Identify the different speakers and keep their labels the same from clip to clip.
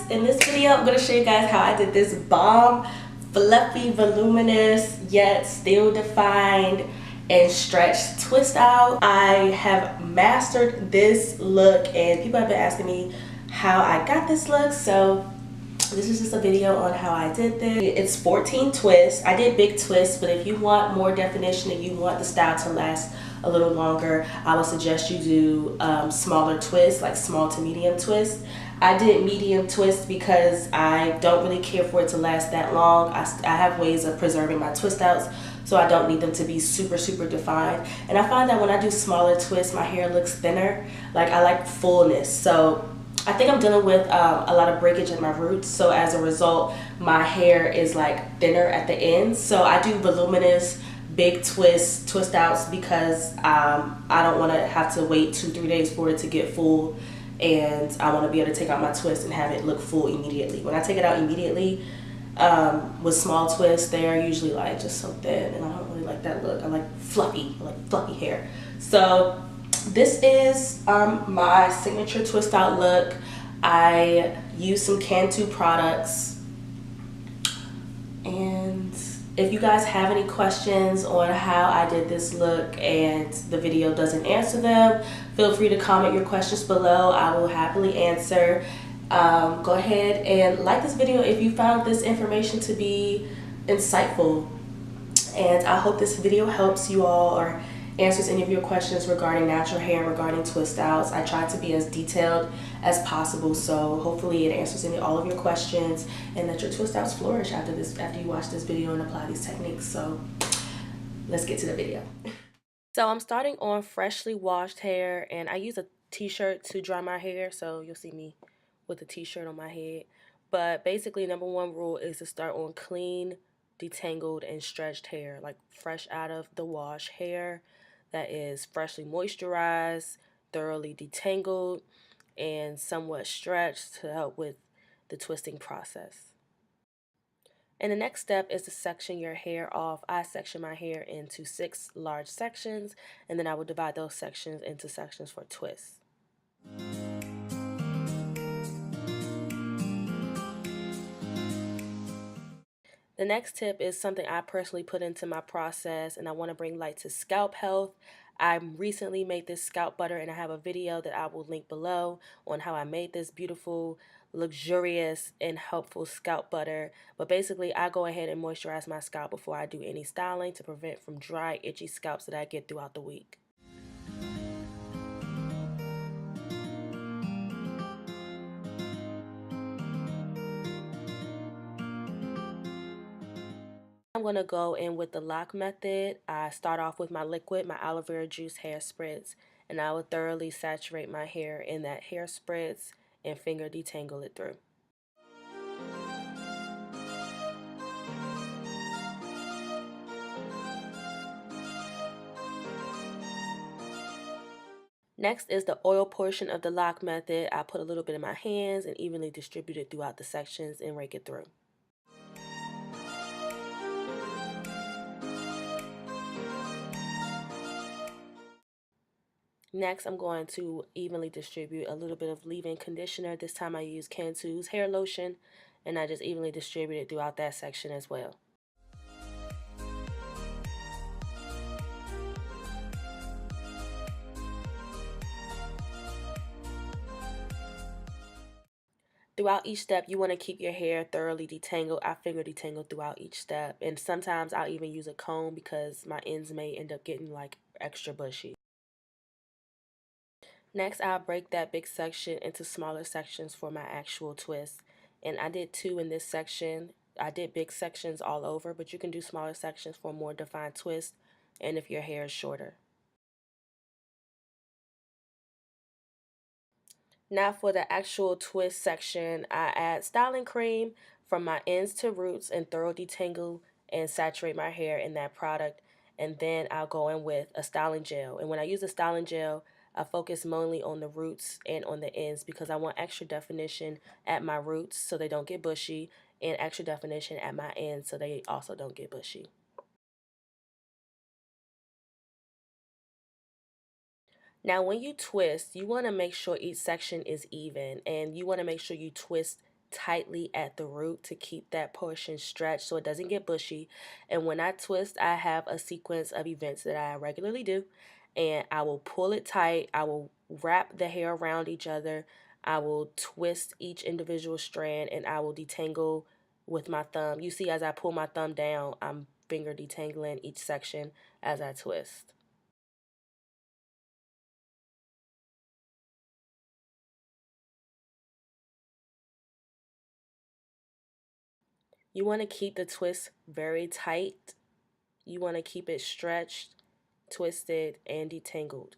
Speaker 1: In this video, I'm going to show you guys how I did this bomb, fluffy, voluminous, yet still defined and stretched twist out. I have mastered this look and people have been asking me how I got this look, so this is just a video on how I did this. It's 14 twists. I did big twists, but if you want more definition and you want the style to last a little longer, I would suggest you do smaller twists, like small to medium twists. I did medium twists because I don't really care for it to last that long. I have ways of preserving my twist outs, so I don't need them to be super defined. And I find that when I do smaller twists, my hair looks thinner. Like, I like fullness. So I think I'm dealing with a lot of breakage in my roots, so as a result my hair is like thinner at the ends. So I do voluminous big twist outs because I don't want to have to wait 2-3 days for it to get full, and I want to be able to take out my twist and have it look full immediately. When I take it out immediately with small twists, they are usually like just so thin, and I don't really like that look. I like fluffy hair. So this is my signature twist out look. I use some Cantu products, and if you guys have any questions on how I did this look and the video doesn't answer them, feel free to comment your questions below. I will happily answer. Go ahead and like this video if you found this information to be insightful, and I hope this video helps you all or answers any of your questions regarding natural hair, regarding twist outs. I try to be as detailed as possible, so hopefully it answers all of your questions and that your twist outs flourish after you watch this video and apply these techniques. So let's get to the video. So I'm starting on freshly washed hair, and I use a t-shirt to dry my hair, so you'll see me with a t-shirt on my head. But basically, number one rule is to start on clean, detangled, and stretched hair, like fresh out of the wash hair that is freshly moisturized, thoroughly detangled, and somewhat stretched to help with the twisting process. And the next step is to section your hair off. I section my hair into 6 large sections, and then I will divide those sections into sections for twists. The next tip is something I personally put into my process, and I want to bring light to scalp health. I recently made this scalp butter, and I have a video that I will link below on how I made this beautiful, luxurious, and helpful scalp butter. But basically, I go ahead and moisturize my scalp before I do any styling to prevent from dry, itchy scalps that I get throughout the week. I'm going to go in with the lock method. I start off with my liquid, my aloe vera juice hair spritz, and I will thoroughly saturate my hair in that hair spritz and finger detangle it through. Next is the oil portion of the lock method. I put a little bit in my hands and evenly distribute it throughout the sections and rake it through. Next, I'm going to evenly distribute a little bit of leave-in conditioner. This time I use Cantu's hair lotion, and I just evenly distribute it throughout that section as well. Throughout each step, you want to keep your hair thoroughly detangled. I finger detangle throughout each step, and sometimes I'll even use a comb because my ends may end up getting like extra bushy. Next, I'll break that big section into smaller sections for my actual twist. And I did 2 in this section. I did big sections all over, but you can do smaller sections for a more defined twist and if your hair is shorter. Now for the actual twist section, I add styling cream from my ends to roots and thoroughly detangle and saturate my hair in that product. And then I'll go in with a styling gel. And when I use a styling gel, I focus mainly on the roots and on the ends because I want extra definition at my roots so they don't get bushy, and extra definition at my ends so they also don't get bushy. Now when you twist, you want to make sure each section is even, and you want to make sure you twist tightly at the root to keep that portion stretched so it doesn't get bushy. And when I twist, I have a sequence of events that I regularly do, and I will pull it tight. I will wrap the hair around each other. I will twist each individual strand, and I will detangle with my thumb. You see, as I pull my thumb down, I'm finger detangling each section as I twist. You want to keep the twist very tight. You want to keep it stretched, twisted, and detangled.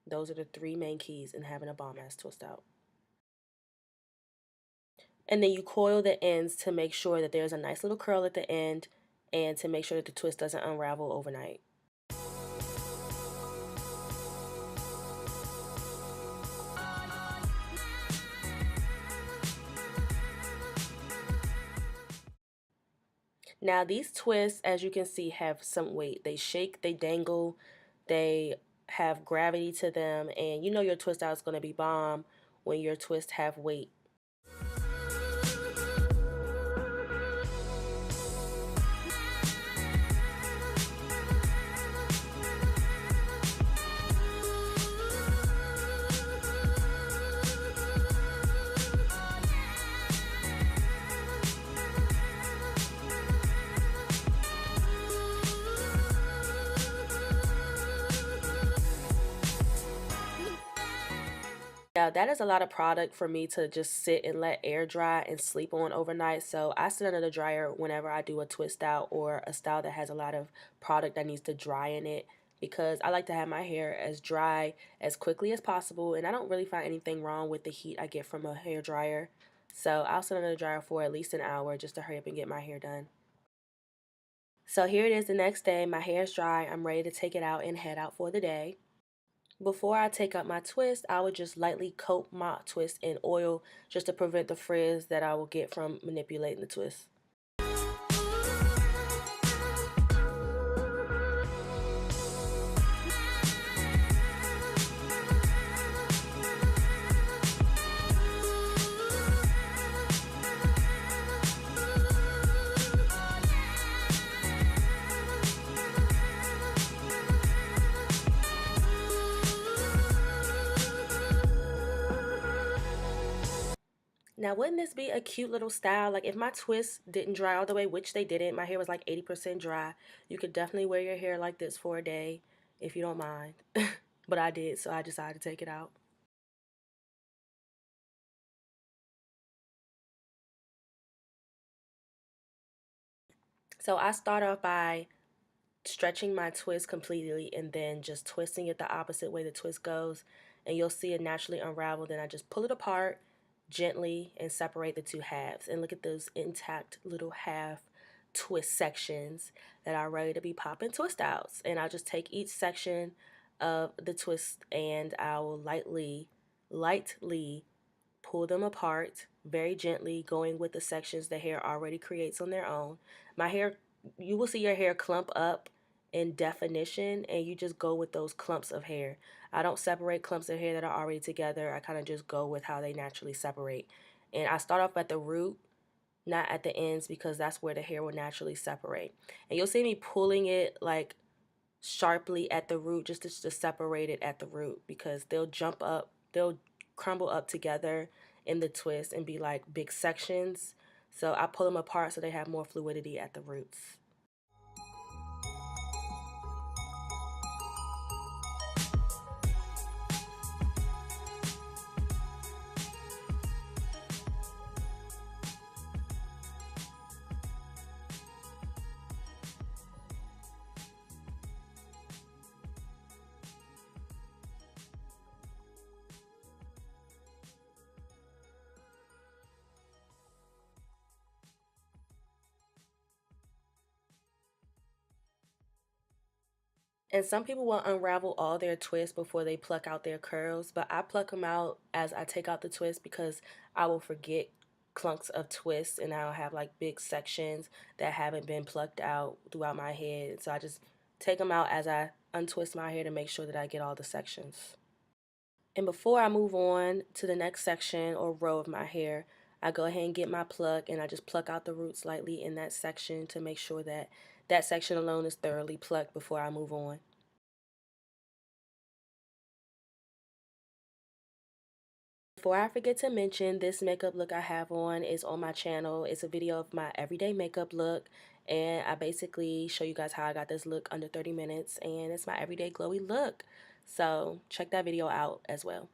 Speaker 1: Those are the three main keys in having a bomb ass twist out. And then you coil the ends to make sure that there's a nice little curl at the end and to make sure that the twist doesn't unravel overnight. Now these twists, as you can see, have some weight. They shake, they dangle, they have gravity to them, and you know your twist out is going to be bomb when your twists have weight. Now that is a lot of product for me to just sit and let air dry and sleep on overnight. So I sit under the dryer whenever I do a twist out or a style that has a lot of product that needs to dry in it, because I like to have my hair as dry as quickly as possible, and I don't really find anything wrong with the heat I get from a hair dryer. So I'll sit under the dryer for at least an hour just to hurry up and get my hair done. So here it is the next day. My hair is dry. I'm ready to take it out and head out for the day. Before I take out my twist, I would just lightly coat my twist in oil just to prevent the frizz that I will get from manipulating the twist. Now, wouldn't this be a cute little style? Like if my twists didn't dry all the way, which they didn't, my hair was like 80% dry, you could definitely wear your hair like this for a day if you don't mind. But I did, so I decided to take it out. So I start off by stretching my twist completely and then just twisting it the opposite way the twist goes, and you'll see it naturally unravel. Then I just pull it apart gently and separate the two halves, and look at those intact little half twist sections that are ready to be popping twist outs. And I'll just take each section of the twist and I will lightly pull them apart very gently, going with the sections the hair already creates on their own. My hair, you will see your hair clump up in definition, and you just go with those clumps of hair. I don't separate clumps of hair that are already together. I kind of just go with how they naturally separate. And I start off at the root, not at the ends, because that's where the hair will naturally separate. And you'll see me pulling it like sharply at the root just to separate it at the root, because they'll crumble up together in the twist and be like big sections. So I pull them apart so they have more fluidity at the roots. And some people will unravel all their twists before they pluck out their curls, but I pluck them out as I take out the twist because I will forget clunks of twists and I'll have like big sections that haven't been plucked out throughout my head. So I just take them out as I untwist my hair to make sure that I get all the sections. And before I move on to the next section or row of my hair, I go ahead and get my pluck, and I just pluck out the roots lightly in that section to make sure that that section alone is thoroughly plucked before I move on. Before I forget to mention, this makeup look I have on is on my channel. It's a video of my everyday makeup look, and I basically show you guys how I got this look under 30 minutes, and it's my everyday glowy look. So check that video out as well.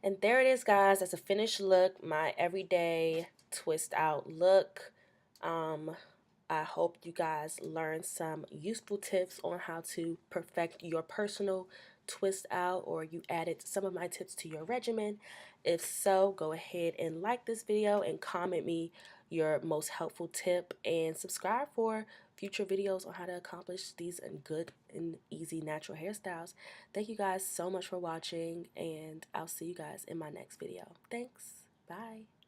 Speaker 1: And there it is, guys. That's a finished look, my everyday twist out look. I hope you guys learned some useful tips on how to perfect your personal twist out, or you added some of my tips to your regimen. If so, go ahead and like this video and comment me your most helpful tip, and subscribe for future videos on how to accomplish these good and easy natural hairstyles. Thank you guys so much for watching, and I'll see you guys in my next video. Thanks. Bye.